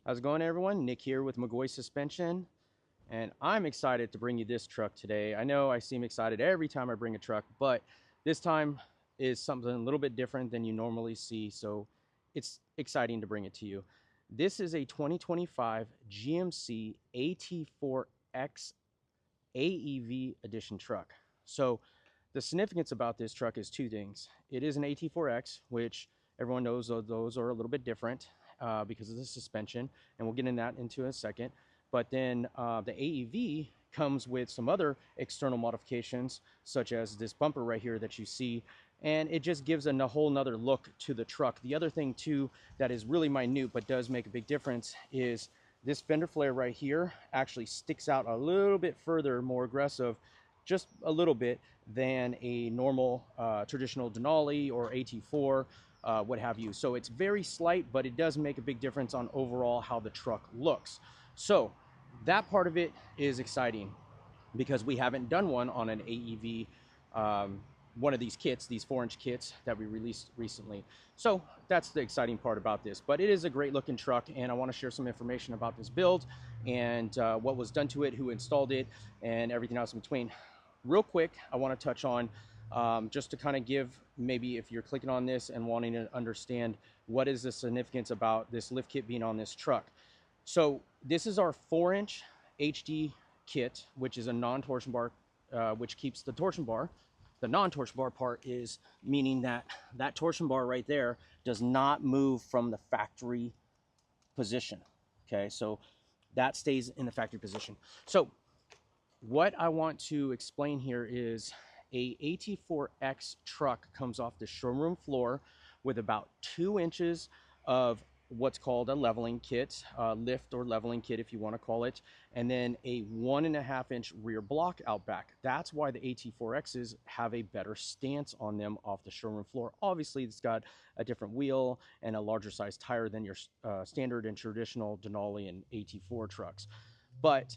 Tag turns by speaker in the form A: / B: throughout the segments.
A: How's it going, everyone? Nick here with McGaughys Suspension, and I'm excited to bring you this truck today. I know I seem excited every time I bring a truck, but this time is something a little bit different than you normally see, so it's exciting to bring it to you. This is a 2025 GMC AT4X AEV Edition truck. So the significance about this truck is two things. It is an AT4X, which everyone knows those are a little bit different because of the suspension, and we'll get into that into a second. But then the AEV comes with some other external modifications, such as this bumper right here that you see, and it just gives a whole nother look to the truck. The other thing too that is really minute but does make a big difference is this fender flare right here actually sticks out a little bit further, more aggressive, just a little bit, than a normal traditional Denali or AT4, what have you. So it's very slight, but it does make a big difference on overall how the truck looks. So that part of it is exciting because we haven't done one on an AEV, one of these kits, these 4-inch kits that we released recently. So that's the exciting part about this. But it is a great looking truck, and I want to share some information about this build and what was done to it, who installed it, and everything else in between. Real quick, I want to touch on just to kind of give, maybe if you're clicking on this and wanting to understand what is the significance about this lift kit being on this truck. So this is our 4-inch HD kit, which is a non-torsion bar, which keeps the torsion bar. The non-torsion bar part is meaning that that torsion bar right there does not move from the factory position. Okay, so that stays in the factory position. So what I want to explain here is a AT4X truck comes off the showroom floor with about 2 inches of what's called a leveling kit, lift or leveling kit if you want to call it, and then a 1.5-inch rear block out back. That's why the AT4Xs have a better stance on them off the showroom floor. Obviously, it's got a different wheel and a larger size tire than your standard and traditional Denali and AT4 trucks. But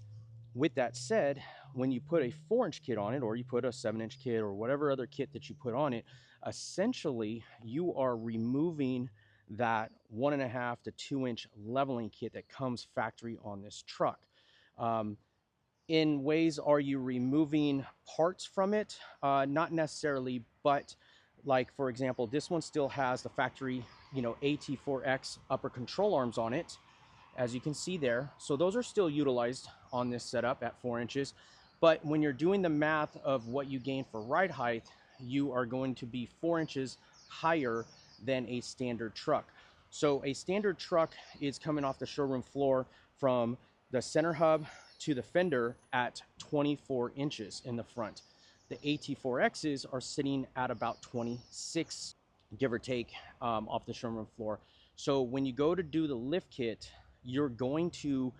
A: with that said, when you put a 4-inch kit on it, or you put a 7-inch kit or whatever other kit that you put on it, essentially you are removing that 1.5 to 2-inch leveling kit that comes factory on this truck. In ways, are you removing parts from it? Not necessarily, but like, for example, this one still has the factory, AT4X upper control arms on it, as you can see there. So those are still utilized on this setup at 4 inches. But when you're doing the math of what you gain for ride height, you are going to be 4 inches higher than a standard truck. So a standard truck is coming off the showroom floor from the center hub to the fender at 24 inches in the front. The AT4Xs are sitting at about 26, give or take, off the showroom floor. So when you go to do the lift kit, you're going to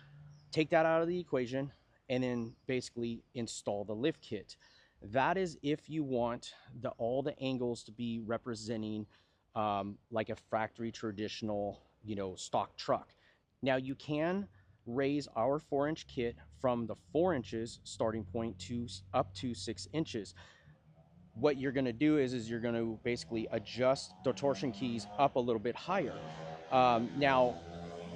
A: take that out of the equation and then basically install the lift kit. That is if you want all the angles to be representing like a factory traditional, stock truck. Now you can raise our 4-inch kit from the 4 inches starting point to up to 6 inches. What you're going to do is you're going to basically adjust the torsion keys up a little bit higher. Now,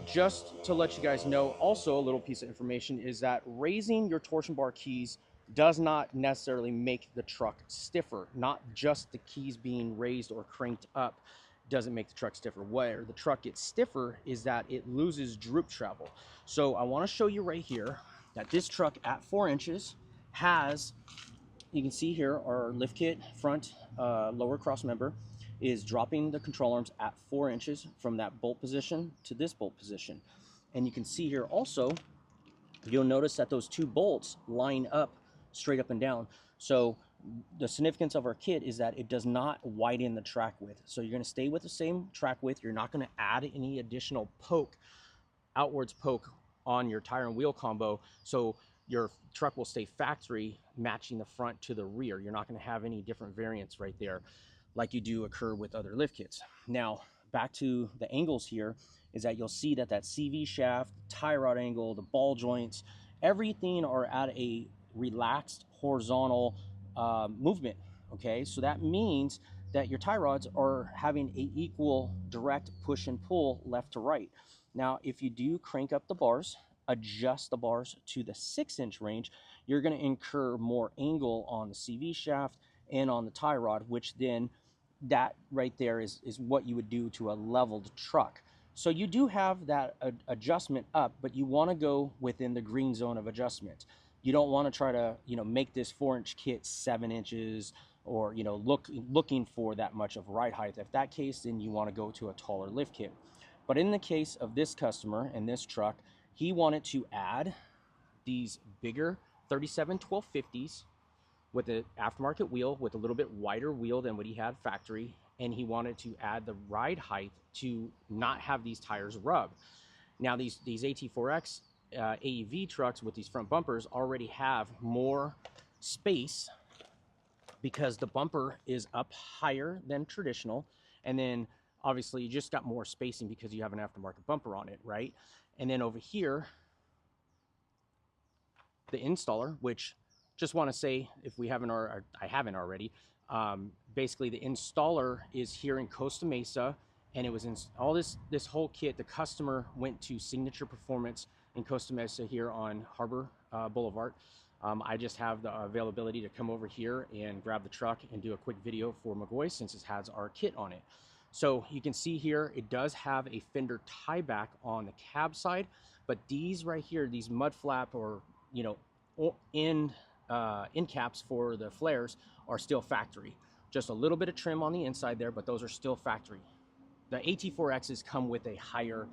A: just to let you guys know, also a little piece of information is that raising your torsion bar keys does not necessarily make the truck stiffer. Not just the keys being raised or cranked up doesn't make the truck stiffer. Where the truck gets stiffer is that it loses droop travel. So I want to show you right here that this truck at 4 inches has, you can see here, our lift kit front lower cross member is dropping the control arms at 4 inches from that bolt position to this bolt position. And you can see here also, you'll notice that those two bolts line up straight up and down. So the significance of our kit is that it does not widen the track width. So you're going to stay with the same track width. You're not going to add any additional poke, outwards poke on your tire and wheel combo. So your truck will stay factory, matching the front to the rear. You're not going to have any different variants right there like you do occur with other lift kits. Now, back to the angles here, is that you'll see that CV shaft, tie rod angle, the ball joints, everything are at a relaxed horizontal movement, okay? So that means that your tie rods are having a equal direct push and pull left to right. Now, if you do crank up the bars, adjust the bars to the 6-inch range, you're going to incur more angle on the CV shaft and on the tie rod, which then that right there is what you would do to a leveled truck. So you do have that adjustment up, but you want to go within the green zone of adjustment. You don't want to try to, make this 4-inch kit 7 inches or, looking for that much of ride height. If that case, then you want to go to a taller lift kit. But in the case of this customer and this truck, he wanted to add these bigger 37 1250s with an aftermarket wheel with a little bit wider wheel than what he had factory, and he wanted to add the ride height to not have these tires rub. Now these AT4X AEV trucks with these front bumpers already have more space because the bumper is up higher than traditional, and then obviously you just got more spacing because you have an aftermarket bumper on it, right? And then over here, the installer, which just want to say, if we haven't, or I haven't already, basically the installer is here in Costa Mesa, and it was in all this whole kit. The customer went to Signature Performance in Costa Mesa here on Harbor Boulevard. I just have the availability to come over here and grab the truck and do a quick video for McGaughys since it has our kit on it. So you can see here, it does have a fender tie back on the cab side, but these right here, these mud flap or, end caps for the flares are still factory. Just a little bit of trim on the inside there, but those are still factory. The AT4Xs come with a higher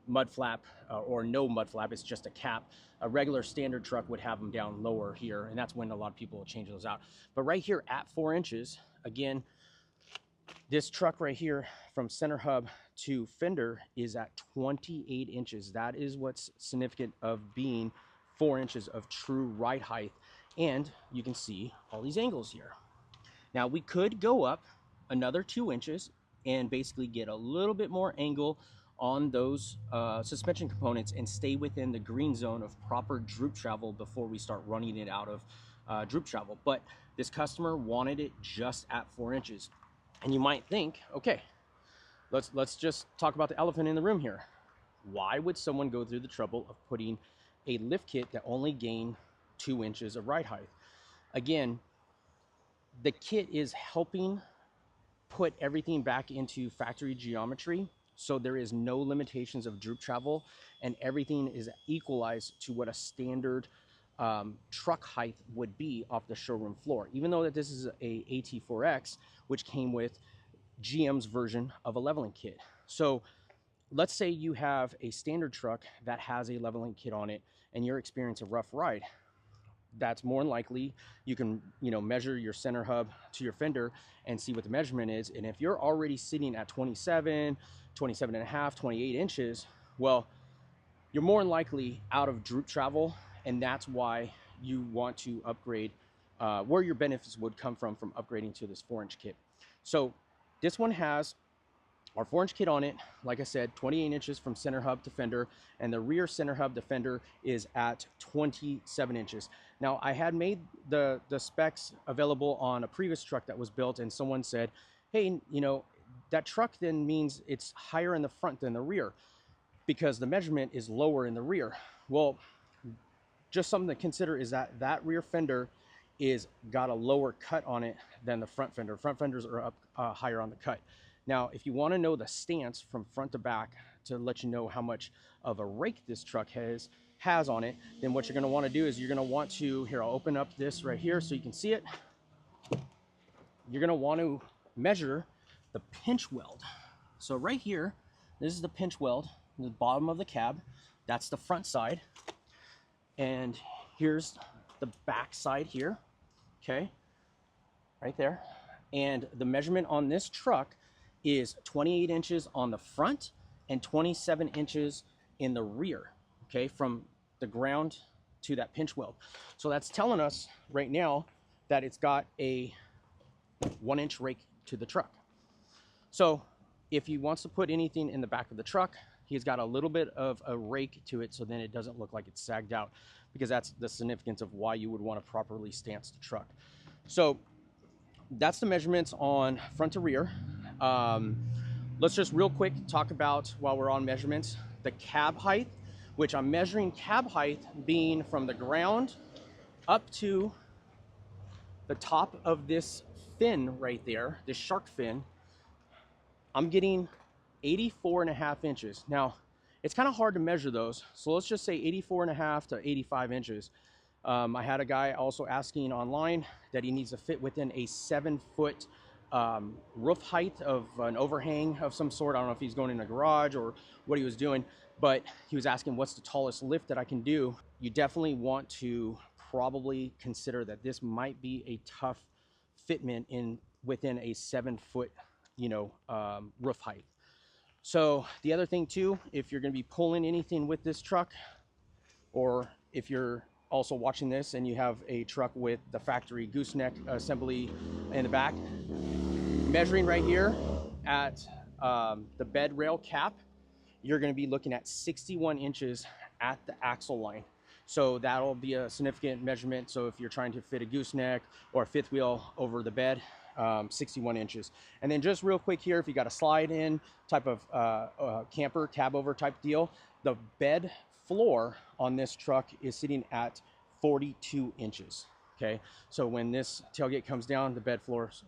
A: mud flap or no mud flap. It's just a cap. A regular standard truck would have them down lower here, and that's when a lot of people will change those out. But right here at 4 inches, again, this truck right here from center hub to fender is at 28 inches. That is what's significant of being 4 inches of true ride height. And you can see all these angles here. Now we could go up another 2 inches and basically get a little bit more angle on those suspension components and stay within the green zone of proper droop travel before we start running it out of droop travel. But this customer wanted it just at 4 inches. And you might think, okay, let's just talk about the elephant in the room here. Why would someone go through the trouble of putting a lift kit that only gained 2 inches of ride height? Again, the kit is helping put everything back into factory geometry, so there is no limitations of droop travel, and everything is equalized to what a standard truck height would be off the showroom floor. Even though that this is a AT4X, which came with GM's version of a leveling kit. So let's say you have a standard truck that has a leveling kit on it and you're experiencing a rough ride. That's more than likely you can measure your center hub to your fender and see what the measurement is. And if you're already sitting at 27 and a half, 28 inches, well, you're more than likely out of droop travel, and that's why you want to upgrade, where your benefits would come from upgrading to this 4-inch kit. So this one has our 4-inch kit on it, like I said, 28 inches from center hub to fender, and the rear center hub to fender is at 27 inches. Now, I had made the specs available on a previous truck that was built, and someone said, hey, that truck then means it's higher in the front than the rear because the measurement is lower in the rear. Well, just something to consider is that that rear fender is got a lower cut on it than the front fender. Front fenders are up higher on the cut. Now, if you want to know the stance from front to back to let you know how much of a rake this truck has on it, then what you're going to want to do is you're going to want to, here, I'll open up this right here so you can see it. You're going to want to measure the pinch weld. So right here, this is the pinch weld, the bottom of the cab. That's the front side. And here's the back side here, okay, right there. And the measurement on this truck is 28 inches on the front and 27 inches in the rear, okay, from the ground to that pinch weld. So that's telling us right now that it's got a 1-inch rake to the truck. So if he wants to put anything in the back of the truck, he's got a little bit of a rake to it, so then it doesn't look like it's sagged out, because that's the significance of why you would want to properly stance the truck. So that's the measurements on front to rear. Let's just real quick talk about, while we're on measurements, the cab height, which I'm measuring cab height being from the ground up to the top of this fin right there, this shark fin. I'm getting 84.5 inches. Now, it's kind of hard to measure those, so let's just say 84.5 to 85 inches. I had a guy also asking online that he needs to fit within a 7-foot roof height of an overhang of some sort. I don't know if he's going in a garage or what he was doing, but he was asking what's the tallest lift that I can do. You definitely want to probably consider that this might be a tough fitment in within a 7-foot, roof height. So the other thing too, if you're going to be pulling anything with this truck, or if you're also watching this and you have a truck with the factory gooseneck assembly in the back, measuring right here at the bed rail cap, you're going to be looking at 61 inches at the axle line. So that'll be a significant measurement. So if you're trying to fit a gooseneck or a fifth wheel over the bed, 61 inches. And then just real quick here, if you got a slide in type of camper cab over type deal, the bed floor on this truck is sitting at 42 inches. Okay, so when this tailgate comes down, the bed floor is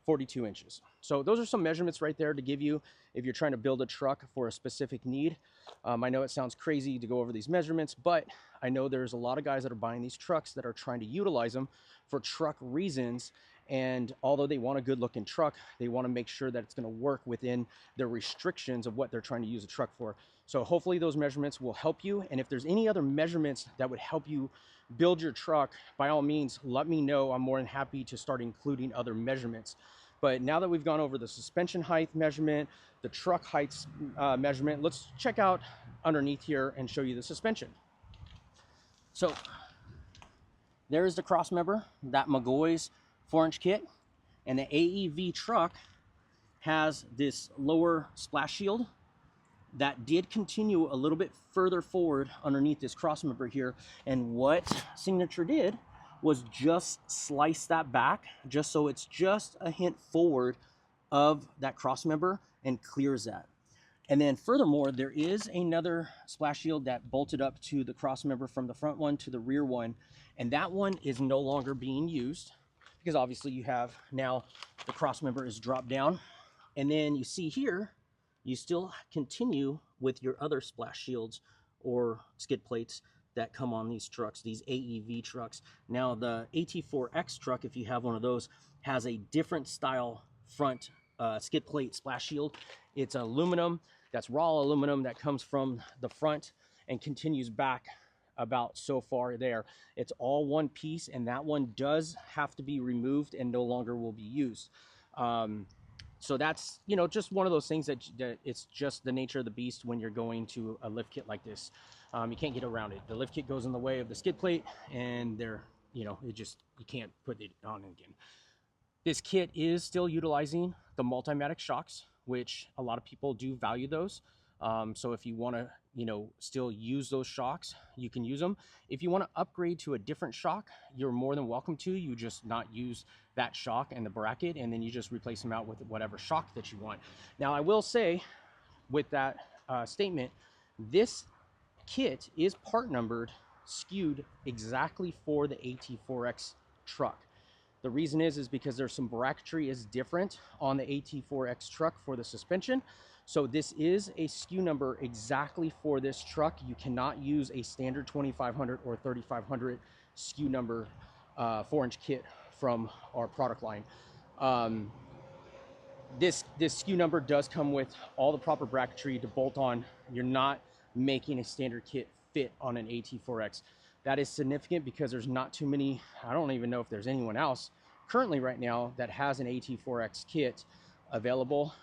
A: 42 inches. So those are some measurements right there to give you if you're trying to build a truck for a specific need. I know it sounds crazy to go over these measurements, but I know there's a lot of guys that are buying these trucks that are trying to utilize them for truck reasons. And although they want a good looking truck, they want to make sure that it's going to work within the restrictions of what they're trying to use a truck for. So hopefully those measurements will help you. And if there's any other measurements that would help you build your truck, by all means, let me know. I'm more than happy to start including other measurements. But now that we've gone over the suspension height measurement, the truck heights measurement, let's check out underneath here and show you the suspension. So there's the cross member, that McGaughys 4-inch kit, and the AEV truck has this lower splash shield that did continue a little bit further forward underneath this cross member here. And what Signature did was just slice that back just so it's just a hint forward of that cross member and clears that. And then furthermore, there is another splash shield that bolted up to the cross member from the front one to the rear one, and that one is no longer being used because obviously you have now the cross member is dropped down. And then you see here, you still continue with your other splash shields or skid plates that come on these trucks, these AEV trucks. Now the AT4X truck, if you have one of those, has a different style front skid plate splash shield. It's aluminum, that's raw aluminum that comes from the front and continues back about so far there. It's all one piece, and that one does have to be removed and no longer will be used. So that's, just one of those things that it's just the nature of the beast when you're going to a lift kit like this. You can't get around it. The lift kit goes in the way of the skid plate, and you can't put it on again. This kit is still utilizing the Multimatic shocks, which a lot of people do value those. So if you want to, still use those shocks, you can use them. If you want to upgrade to a different shock, you're more than welcome to. You just not use that shock and the bracket, and then you just replace them out with whatever shock that you want. Now, I will say with that statement, this kit is part numbered, skewed exactly for the AT4X truck. The reason is because there's some bracketry is different on the AT4X truck for the suspension. So this is a SKU number exactly for this truck. You cannot use a standard 2500 or 3500 SKU number 4-inch kit from our product line. This SKU number does come with all the proper bracketry to bolt on. You're not making a standard kit fit on an AT4X. That is significant because there's not too many, I don't even know if there's anyone else currently right now that has an AT4X kit available.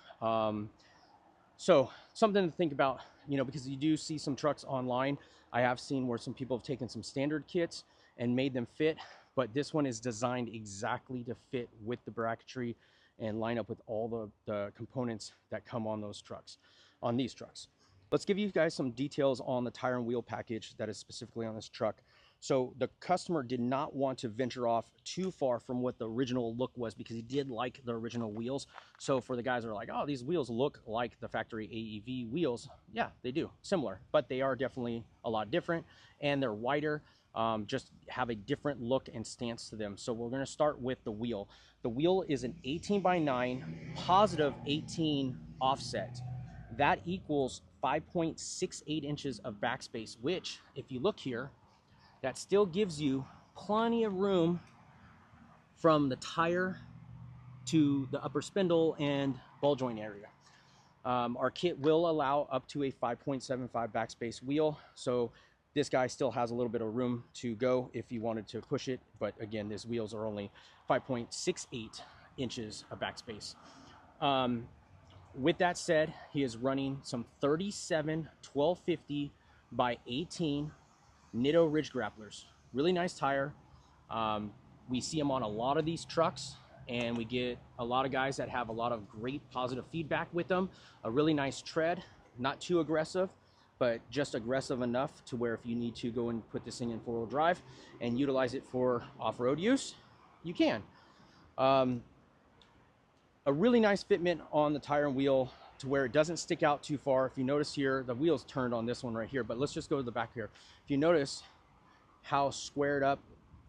A: So something to think about, because you do see some trucks online. I have seen where some people have taken some standard kits and made them fit, but this one is designed exactly to fit with the bracketry and line up with all the components that come on those trucks, on these trucks. Let's give you guys some details on the tire and wheel package that is specifically on this truck. So the customer did not want to venture off too far from what the original look was, because he did like the original wheels. So for the guys that are like, oh, these wheels look like the factory AEV wheels, yeah, they do, similar, but they are definitely a lot different, and they're wider, just have a different look and stance to them. So we're going to start with the wheel. The wheel is an 18/9 positive 18 offset. That equals 5.68 inches of backspace, which, if you look here, that still gives you plenty of room from the tire to the upper spindle and ball joint area. Our kit will allow up to a 5.75 backspace wheel, so this guy still has a little bit of room to go if you wanted to push it, but again, these wheels are only 5.68 inches of backspace. With that said, he is running some 37 1250 by 18 Nitto Ridge Grapplers. Really nice tire. We see them on a lot of these trucks, and we get a lot of guys that have a lot of great positive feedback with them. A really nice tread, not too aggressive, but just aggressive enough to where if you need to go and put this thing in four-wheel drive and utilize it for off-road use, you can. A really nice fitment on the tire and wheel to where it doesn't stick out too far. If you notice here, the wheel's turned on this one right here, but let's just go to the back here. If you notice how squared up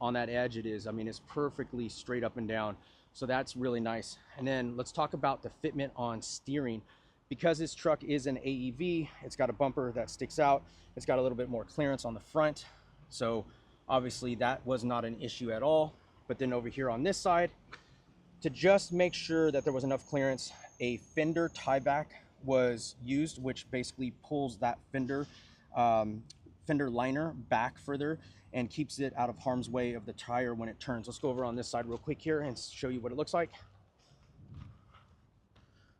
A: on that edge it is, I mean, it's perfectly straight up and down. So that's really nice. And then let's talk about the fitment on steering. Because this truck is an AEV, it's got a bumper that sticks out. It's got a little bit more clearance on the front. So obviously that was not an issue at all. But then over here on this side, to just make sure that there was enough clearance, a Fender tieback was used, which basically pulls that Fender liner back further and keeps it out of harm's way of the tire when it turns. Let's go over on this side real quick here and show you what it looks like.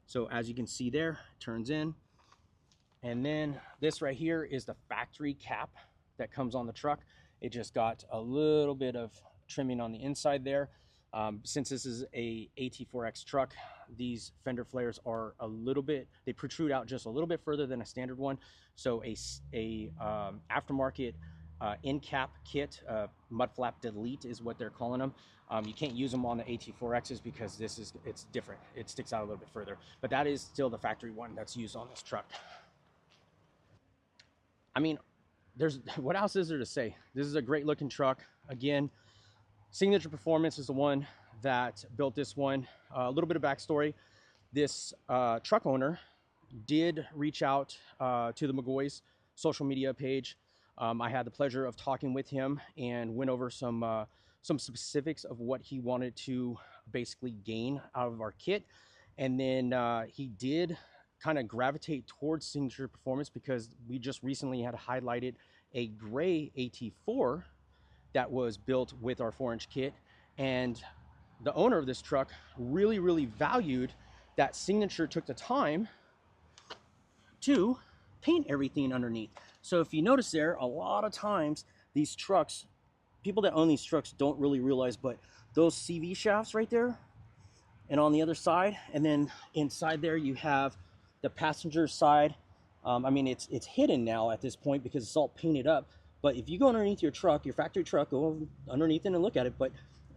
A: So as you can see there, it turns in. And then this right here is the factory cap that comes on the truck. It just got a little bit of trimming on the inside there. Since this is a AT4X truck, these fender flares are a little bit, they protrude out just a little bit further than a standard one. So a aftermarket in cap kit, mud flap delete is what they're calling them. You can't use them on the AT4Xs because it's different. It sticks out a little bit further, but that is still the factory one that's used on this truck. I mean, what else is there to say? This is a great looking truck. Again, Signature Performance is the one that built this one. A little bit of backstory. This truck owner did reach out to the McGaughys social media page. I had the pleasure of talking with him and went over some specifics of what he wanted to basically gain out of our kit. And then he did kind of gravitate towards Signature Performance because we just recently had highlighted a gray AT4 that was built with our 4-inch kit, and the owner of this truck really valued that Signature took the time to paint everything underneath. So if you notice there, a lot of times these trucks, people that own these trucks don't really realize, but those CV shafts right there and on the other side, and then inside there you have the passenger side. I mean, it's hidden now at this point because it's all painted up. But if you go underneath your truck, your factory truck, go underneath it and look at it. But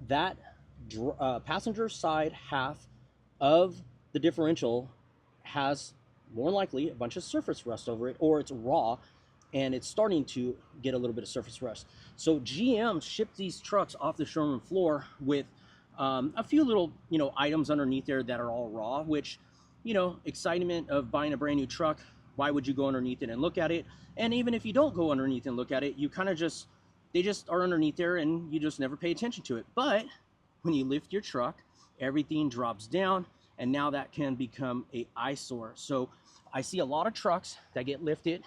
A: that passenger side half of the differential has more than likely a bunch of surface rust over it, or it's raw and it's starting to get a little bit of surface rust. So GM shipped these trucks off the showroom floor with a few little, items underneath there that are all raw, which, excitement of buying a brand new truck. Why would you go underneath it and look at it? And even if you don't go underneath and look at it, you kind of they just are underneath there and you just never pay attention to it. But when you lift your truck, everything drops down, and now that can become an eyesore. So I see a lot of trucks that get lifted.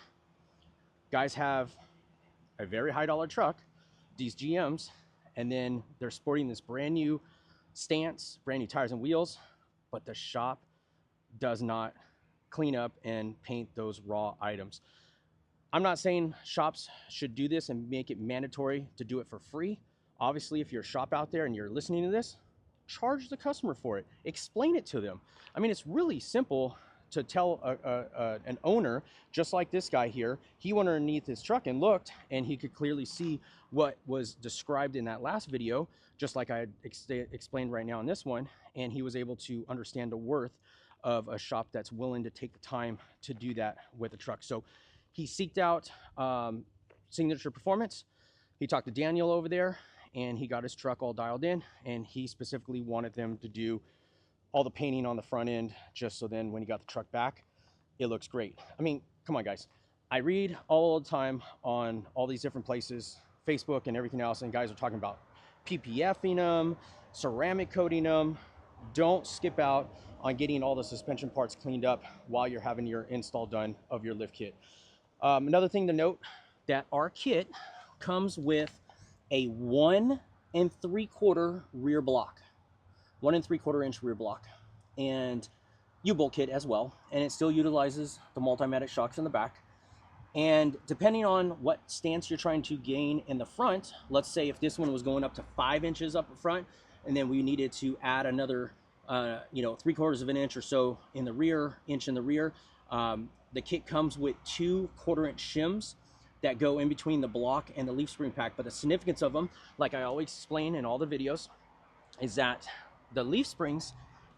A: Guys have a very high dollar truck, these GMs, and then they're sporting this brand new stance, brand new tires and wheels, but the shop does not clean up and paint those raw items. I'm not saying shops should do this and make it mandatory to do it for free. Obviously, if you're a shop out there and you're listening to this, charge the customer for it. Explain it to them. I mean, it's really simple to tell an owner, just like this guy here, he went underneath his truck and looked, and he could clearly see what was described in that last video, just like I explained right now in this one, and he was able to understand the worth of a shop that's willing to take the time to do that with a truck. So he seeked out Signature Performance. He talked to Daniel over there, and he got his truck all dialed in, and he specifically wanted them to do all the painting on the front end, just so then when he got the truck back, it looks great. I mean, come on guys. I read all the time on all these different places, Facebook and everything else, and guys are talking about PPFing them, ceramic coating them. Don't skip out on getting all the suspension parts cleaned up while you're having your install done of your lift kit. Another thing to note, that our kit comes with a 1 3/4 rear block. 1 3/4 inch rear block, and U-bolt kit as well, and it still utilizes the Multimatic shocks in the back. And depending on what stance you're trying to gain in the front, let's say if this one was going up to 5 inches up front, and then we needed to add another 3/4 of an inch or so in the rear, inch in the rear, the kit comes with 2 1/4 inch shims that go in between the block and the leaf spring pack. But the significance of them, like I always explain in all the videos, is that the leaf springs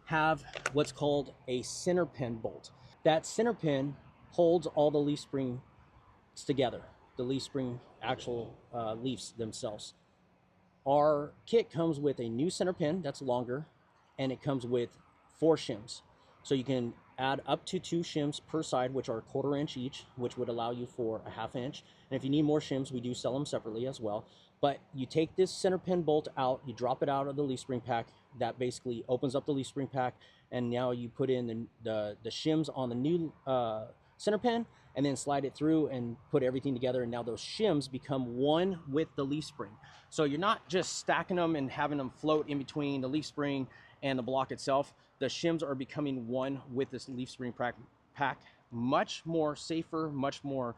A: have what's called a center pin bolt. That center pin holds all the leaf springs together, the leaf spring actual leaves themselves. Our kit comes with a new center pin that's longer, and it comes with 4 shims. So you can add up to 2 shims per side, which are 1/4 inch each, which would allow you for a 1/2 inch. And if you need more shims, we do sell them separately as well. But you take this center pin bolt out, you drop it out of the leaf spring pack. That basically opens up the leaf spring pack, and now you put in the shims on the new center pin, and then slide it through and put everything together, and now those shims become one with the leaf spring. So you're not just stacking them and having them float in between the leaf spring and the block itself. The shims are becoming one with this leaf spring pack. Much more safer, much more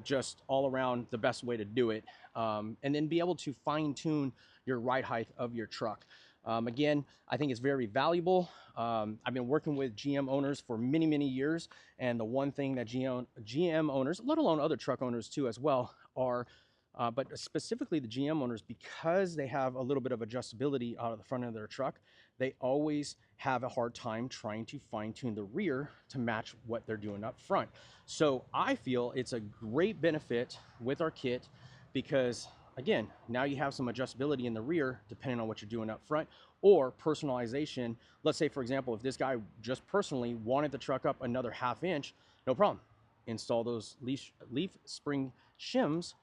A: just all around the best way to do it, and then be able to fine tune your ride height of your truck. Again, I think it's very valuable. I've been working with GM owners for many, many years, and the one thing that GM owners, let alone other truck owners too as well, are, but specifically the GM owners, because they have a little bit of adjustability out of the front of their truck, they always have a hard time trying to fine tune the rear to match what they're doing up front. So I feel it's a great benefit with our kit because, again, now you have some adjustability in the rear depending on what you're doing up front, or personalization. Let's say, for example, if this guy just personally wanted the truck up another 1/2 inch, no problem. Install those leaf spring shims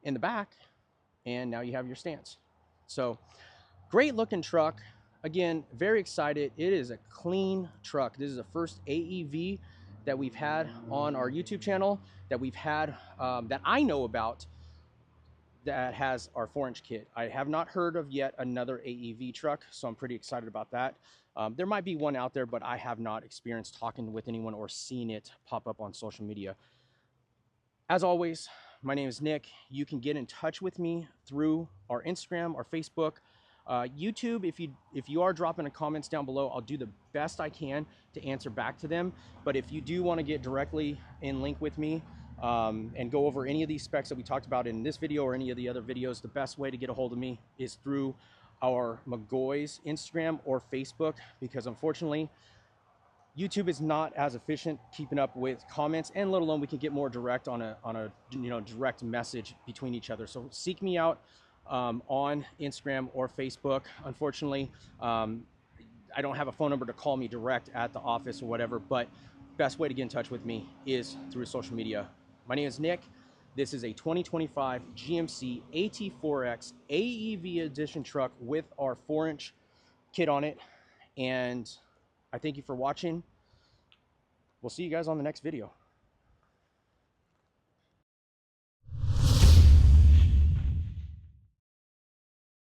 A: in the back, and now you have your stance. So great looking truck. Again, very excited. It is a clean truck. This is the first AEV that we've had on our YouTube channel, that we've had, that I know about, that has our 4-inch kit. I have not heard of yet another AEV truck, so I'm pretty excited about that. There might be one out there, but I have not experienced talking with anyone or seen it pop up on social media. As always, my name is Nick. You can get in touch with me through our Instagram, our Facebook, YouTube. If you are dropping the comments down below, I'll do the best I can to answer back to them. But if you do want to get directly in link with me, and go over any of these specs that we talked about in this video or any of the other videos, the best way to get a hold of me is through our McGaughys Instagram or Facebook, because unfortunately YouTube is not as efficient keeping up with comments, and let alone we can get more direct on a direct message between each other. So seek me out on Instagram or Facebook. Unfortunately, I don't have a phone number to call me direct at the office or whatever, but best way to get in touch with me is through social media. My name is Nick. This is a 2025 GMC AT4X AEV Edition truck with our 4-inch kit on it. And I thank you for watching. We'll see you guys on the next video.